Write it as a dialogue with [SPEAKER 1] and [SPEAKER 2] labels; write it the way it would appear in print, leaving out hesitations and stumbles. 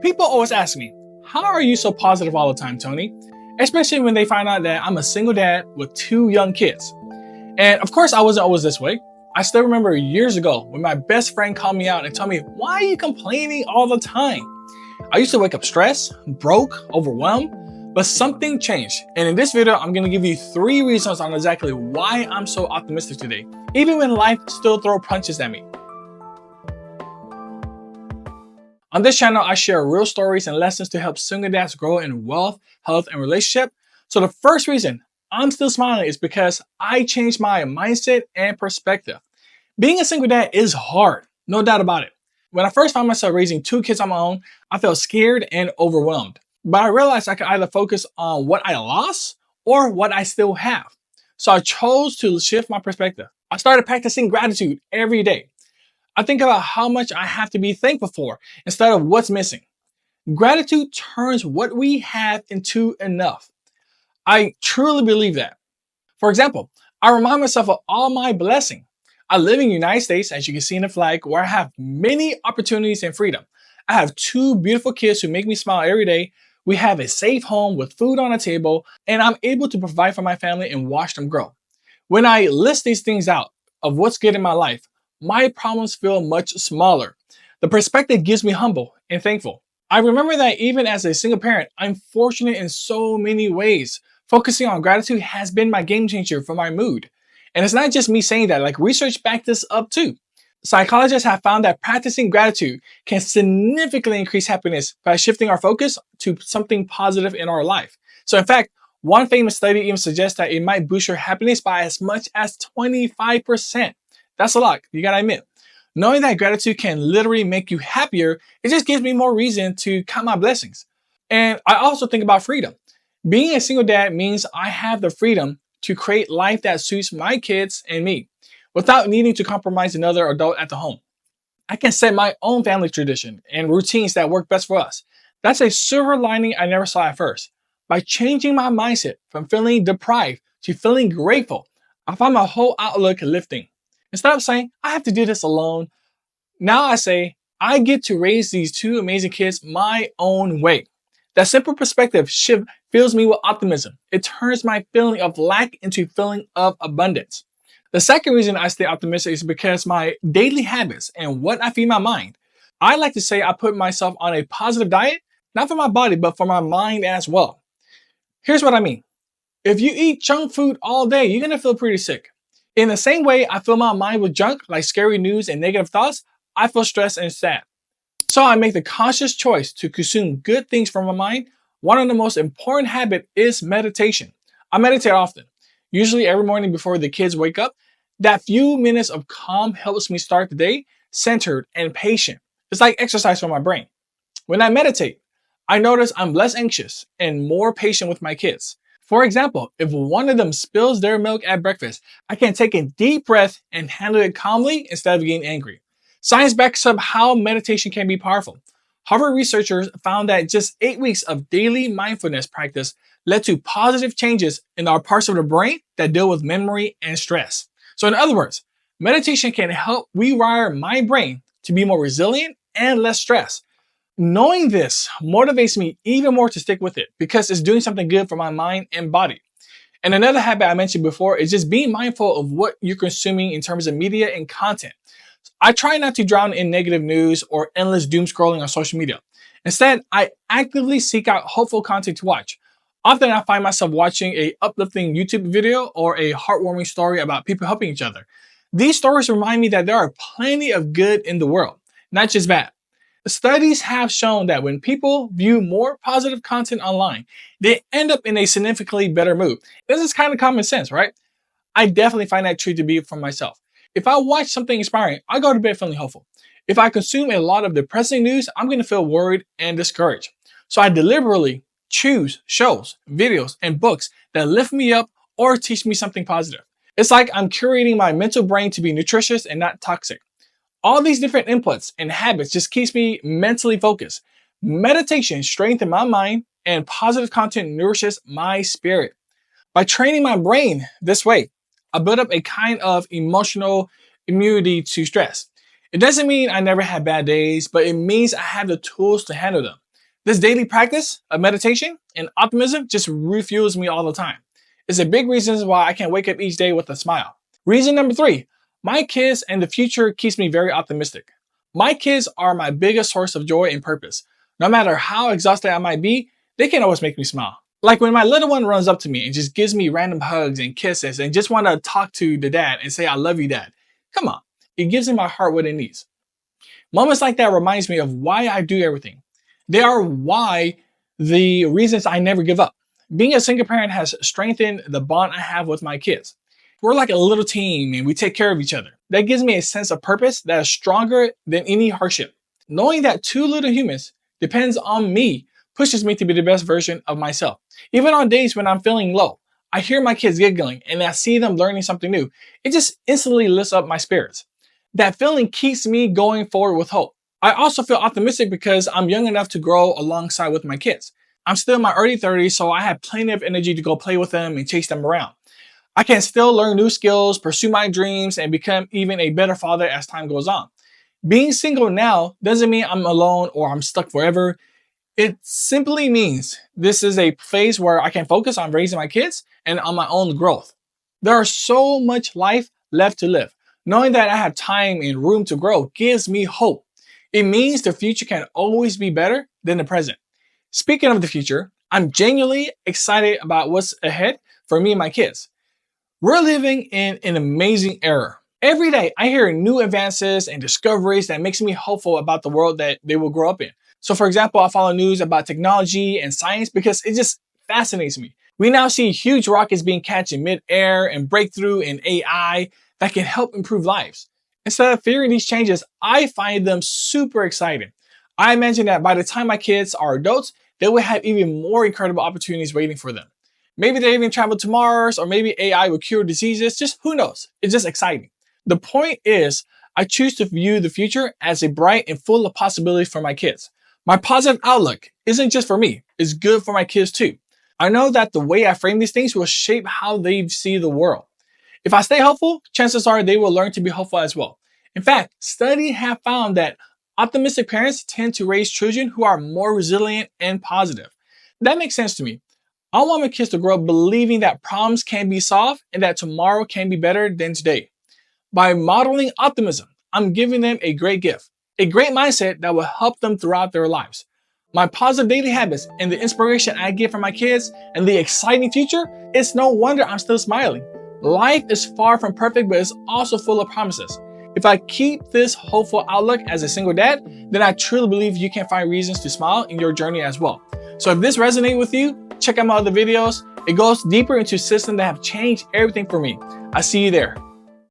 [SPEAKER 1] People always ask me, how are you so positive all the time, Tony? Especially when they find out that I'm a single dad with two young kids. And of course, I wasn't always this way. I still remember years ago when my best friend called me out and told me, why are you complaining all the time? I used to wake up stressed, broke, overwhelmed, but something changed. And in this video, I'm gonna give you 3 reasons on exactly why I'm so optimistic today, even when life still throws punches at me. On this channel, I share real stories and lessons to help single dads grow in wealth, health, and relationship. So the first reason I'm still smiling is because I changed my mindset and perspective. Being a single dad is hard, no doubt about it. When I first found myself raising 2 kids on my own, I felt scared and overwhelmed. But I realized I could either focus on what I lost or what I still have. So I chose to shift my perspective. I started practicing gratitude every day. I think about how much I have to be thankful for instead of what's missing. Gratitude turns what we have into enough. I truly believe that. For example, I remind myself of all my blessings. I live in the United States, as you can see in the flag, where I have many opportunities and freedom. I have 2 beautiful kids who make me smile every day. We have a safe home with food on the table, and I'm able to provide for my family and watch them grow. When I list these things out of what's good in my life, my problems feel much smaller. The perspective gives me humble and thankful. I remember that even as a single parent, I'm fortunate in so many ways. Focusing on gratitude has been my game changer for my mood. And it's not just me saying that, like research backed this up too. Psychologists have found that practicing gratitude can significantly increase happiness by shifting our focus to something positive in our life. So in fact, one famous study even suggests that it might boost your happiness by as much as 25%. That's a lot, you gotta admit. Knowing that gratitude can literally make you happier, it just gives me more reason to count my blessings. And I also think about freedom. Being a single dad means I have the freedom to create life that suits my kids and me without needing to compromise another adult at the home. I can set my own family tradition and routines that work best for us. That's a silver lining I never saw at first. By changing my mindset from feeling deprived to feeling grateful, I find my whole outlook lifting. Instead of saying, I have to do this alone, now I say, I get to raise these 2 amazing kids my own way. That simple perspective shift fills me with optimism. It turns my feeling of lack into a feeling of abundance. The second reason I stay optimistic is because my daily habits and what I feed my mind. I like to say I put myself on a positive diet, not for my body, but for my mind as well. Here's what I mean. If you eat junk food all day, you're gonna feel pretty sick. In the same way I fill my mind with junk, like scary news and negative thoughts, I feel stressed and sad. So I make the conscious choice to consume good things from my mind. One of the most important habits is meditation. I meditate often, usually every morning before the kids wake up. That few minutes of calm helps me start the day centered and patient. It's like exercise for my brain. When I meditate, I notice I'm less anxious and more patient with my kids. For example, if one of them spills their milk at breakfast, I can take a deep breath and handle it calmly instead of getting angry. Science backs up how meditation can be powerful. Harvard researchers found that just 8 weeks of daily mindfulness practice led to positive changes in our parts of the brain that deal with memory and stress. So in other words, meditation can help rewire my brain to be more resilient and less stressed. Knowing this motivates me even more to stick with it because it's doing something good for my mind and body. And another habit I mentioned before is just being mindful of what you're consuming in terms of media and content. I try not to drown in negative news or endless doom scrolling on social media. Instead, I actively seek out hopeful content to watch. Often I find myself watching an uplifting YouTube video or a heartwarming story about people helping each other. These stories remind me that there are plenty of good in the world, not just bad. Studies have shown that when people view more positive content online, they end up in a significantly better mood. This is kind of common sense, right? I definitely find that true to be for myself. If I watch something inspiring, I go to bed feeling hopeful. If I consume a lot of depressing news, I'm going to feel worried and discouraged. So I deliberately choose shows, videos, and books that lift me up or teach me something positive. It's like I'm curating my mental brain to be nutritious and not toxic. All these different inputs and habits just keeps me mentally focused. Meditation strengthens my mind and positive content nourishes my spirit. By training my brain this way, I build up a kind of emotional immunity to stress. It doesn't mean I never have bad days, but it means I have the tools to handle them. This daily practice of meditation and optimism just refuels me all the time. It's a big reason why I can wake up each day with a smile. Reason number 3, my kids and the future keeps me very optimistic. My kids are my biggest source of joy and purpose. No matter how exhausted I might be, they can always make me smile. Like when my little one runs up to me and just gives me random hugs and kisses and just want to talk to the dad and say, "I love you, dad." Come on, it gives me my heart what it needs. Moments like that reminds me of why I do everything. They are why the reasons I never give up. Being a single parent has strengthened the bond I have with my kids. We're like a little team and we take care of each other. That gives me a sense of purpose that is stronger than any hardship. Knowing that 2 little humans depends on me pushes me to be the best version of myself. Even on days when I'm feeling low, I hear my kids giggling and I see them learning something new. It just instantly lifts up my spirits. That feeling keeps me going forward with hope. I also feel optimistic because I'm young enough to grow alongside with my kids. I'm still in my early 30s, so I have plenty of energy to go play with them and chase them around. I can still learn new skills, pursue my dreams, and become even a better father as time goes on. Being single now doesn't mean I'm alone or I'm stuck forever. It simply means this is a phase where I can focus on raising my kids and on my own growth. There is so much life left to live. Knowing that I have time and room to grow gives me hope. It means the future can always be better than the present. Speaking of the future, I'm genuinely excited about what's ahead for me and my kids. We're living in an amazing era. Every day I hear new advances and discoveries that makes me hopeful about the world that they will grow up in. So for example, I follow news about technology and science because it just fascinates me. We now see huge rockets being catched in mid-air and breakthrough in AI that can help improve lives. Instead of fearing these changes, I find them super exciting. I imagine that by the time my kids are adults, they will have even more incredible opportunities waiting for them. Maybe they even travel to Mars, or maybe AI will cure diseases, just who knows? It's just exciting. The point is, I choose to view the future as a bright and full of possibilities for my kids. My positive outlook isn't just for me, it's good for my kids too. I know that the way I frame these things will shape how they see the world. If I stay hopeful, chances are they will learn to be hopeful as well. In fact, studies have found that optimistic parents tend to raise children who are more resilient and positive. That makes sense to me. I want my kids to grow up believing that problems can be solved and that tomorrow can be better than today. By modeling optimism, I'm giving them a great gift, a great mindset that will help them throughout their lives. My positive daily habits and the inspiration I get from my kids and the exciting future, it's no wonder I'm still smiling. Life is far from perfect, but it's also full of promises. If I keep this hopeful outlook as a single dad, then I truly believe you can find reasons to smile in your journey as well. So if this resonates with you, check out my other videos. It goes deeper into systems that have changed everything for me. I'll see you there.